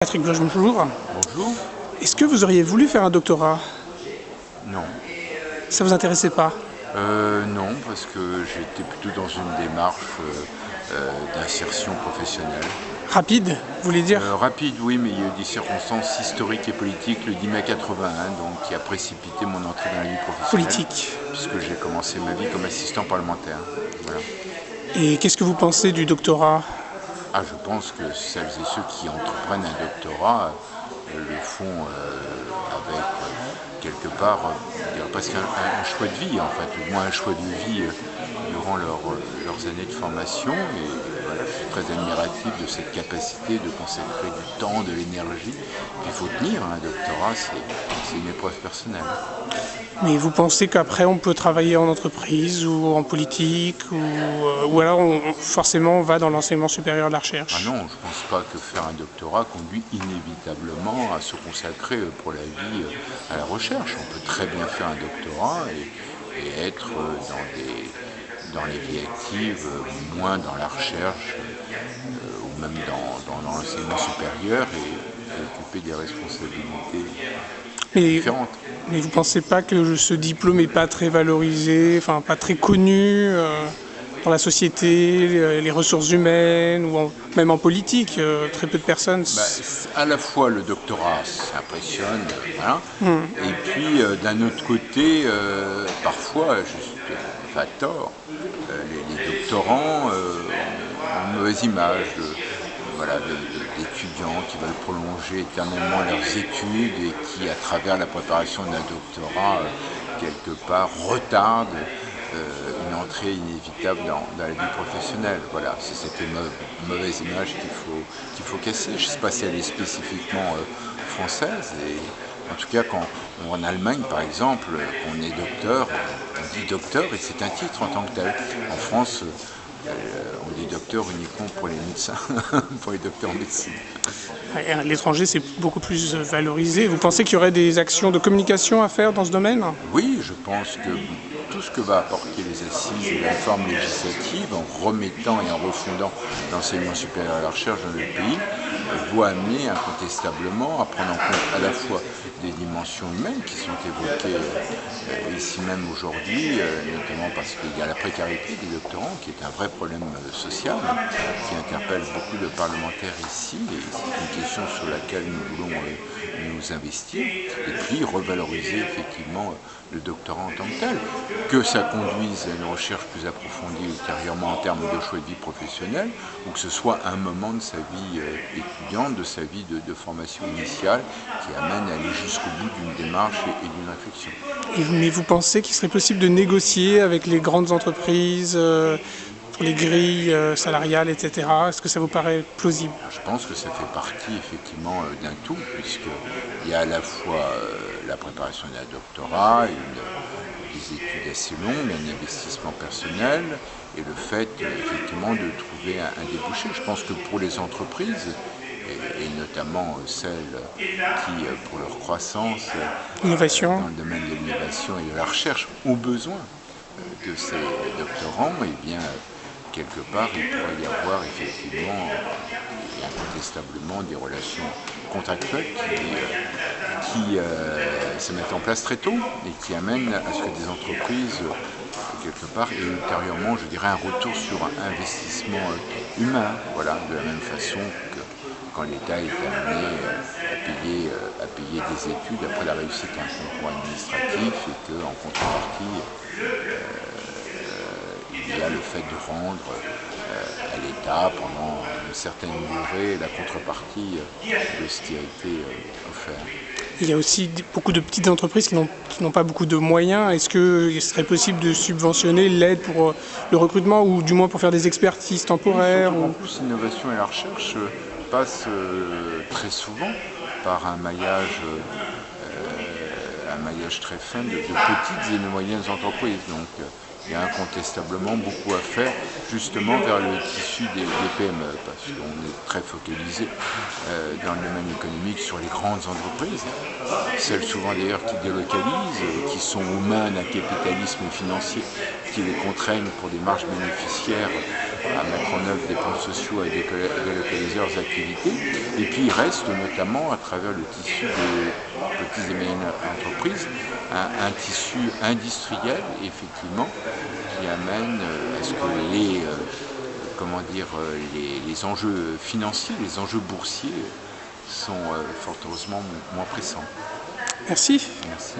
Patrick Bloch, bonjour. Bonjour. Est-ce que vous auriez voulu faire un doctorat? Non. Ça vous intéressait pas? Non, parce que j'étais plutôt dans une démarche d'insertion professionnelle. Rapide, vous voulez dire? Rapide, oui, mais il y a eu des circonstances historiques et politiques le 10 mai 81, donc qui a précipité mon entrée dans la vie professionnelle. Politique. Puisque j'ai commencé ma vie comme assistant parlementaire. Voilà. Et qu'est-ce que vous pensez du doctorat? Ah, je pense que celles et ceux qui entreprennent un doctorat le font avec quelque part, je dirais presque un choix de vie en fait, ou moins un choix de vie durant leurs années de formation. Et voilà, je suis très admiratif de cette capacité de consacrer du temps, de l'énergie. Il faut tenir un doctorat, c'est une épreuve personnelle. Mais vous pensez qu'après on peut travailler en entreprise ou en politique ou alors forcément on va dans l'enseignement supérieur de la Ah recherche? non, je ne pense pas que faire un doctorat conduit inévitablement à se consacrer pour la vie à la recherche. On peut très bien faire un doctorat et être dans les vies actives, moins dans la recherche ou même dans l'enseignement supérieur et occuper des responsabilités différentes. Mais vous pensez pas que ce diplôme n'est pas très valorisé, enfin pas très connu dans la société, les ressources humaines ou même en politique, très peu de personnes. À la fois le doctorat, ça impressionne, voilà. Et puis d'un autre côté, parfois, à tort, les doctorants ont une mauvaise image d'étudiants qui veulent prolonger éternellement leurs études et qui, à travers la préparation d'un doctorat, quelque part, retardent une entrée inévitable dans la vie professionnelle. Voilà, c'est cette mauvaise image qu'il faut casser. Je ne sais pas si elle est spécifiquement française. Et en tout cas, quand en Allemagne, par exemple, on est docteur, on dit docteur et c'est un titre en tant que tel. En France, on dit docteur uniquement pour les médecins, pour les docteurs en médecine. À l'étranger, c'est beaucoup plus valorisé. Vous pensez qu'il y aurait des actions de communication à faire dans ce domaine? Oui, je pense que tout ce que va apporter les assises et la réforme législative, en remettant et en refondant l'enseignement supérieur à la recherche dans le pays, doit amener incontestablement à prendre en compte à la fois des dimensions humaines qui sont évoquées ici même aujourd'hui, notamment parce qu'il y a la précarité des doctorants, qui est un vrai problème social, qui interpelle beaucoup de parlementaires ici, et c'est une question sur laquelle nous voulons nous investir, et puis revaloriser effectivement le doctorat en tant que tel. Que ça conduise à une recherche plus approfondie ultérieurement en termes de choix de vie professionnelle, ou que ce soit un moment de sa vie étudiante, de sa vie de formation initiale, qui amène à aller jusqu'au bout d'une démarche et d'une réflexion. Mais vous pensez qu'il serait possible de négocier avec les grandes entreprises pour les grilles salariales, etc. Est-ce que ça vous paraît plausible? Je pense que ça fait partie effectivement d'un tout, puisqu'il y a à la fois la préparation d'un doctorat, des études assez longues, un investissement personnel, et le fait effectivement de trouver un débouché. Je pense que pour les entreprises, et notamment celles qui, pour leur croissance Innovation. dans le domaine de l'innovation et de la recherche, ont besoin de ces doctorants, et bien quelque part il pourrait y avoir effectivement et incontestablement des relations contractuelles qui se mettent en place très tôt et qui amènent à ce que des entreprises, quelque part, et ultérieurement, je dirais, un retour sur un investissement humain, voilà, de la même façon que quand l'État est amené à payer des études après la réussite d'un concours administratif et qu'en contrepartie, il y a le fait de rendre à l'État pendant une certaine durée la contrepartie de ce qui a été offert. Il y a aussi beaucoup de petites entreprises qui n'ont pas beaucoup de moyens. Est-ce qu'il serait possible de subventionner l'aide pour le recrutement ou du moins pour faire des expertises temporaires? En plus, l'innovation et la recherche passent très souvent par un maillage très fin de petites et de moyennes entreprises. Donc il y a incontestablement beaucoup à faire justement vers le tissu des PME, parce qu'on est très focalisé dans le domaine économique sur les grandes entreprises, celles souvent d'ailleurs qui délocalisent, qui sont aux mains d'un capitalisme financier qui les contraignent pour des marges bénéficiaires à mettre en œuvre des plans sociaux et délocaliser leurs activités. Et puis il reste notamment à travers le tissu des petites et moyennes entreprises un tissu industriel, effectivement, qui amène à ce que les enjeux financiers, les enjeux boursiers sont fort heureusement moins pressants. Merci. Merci.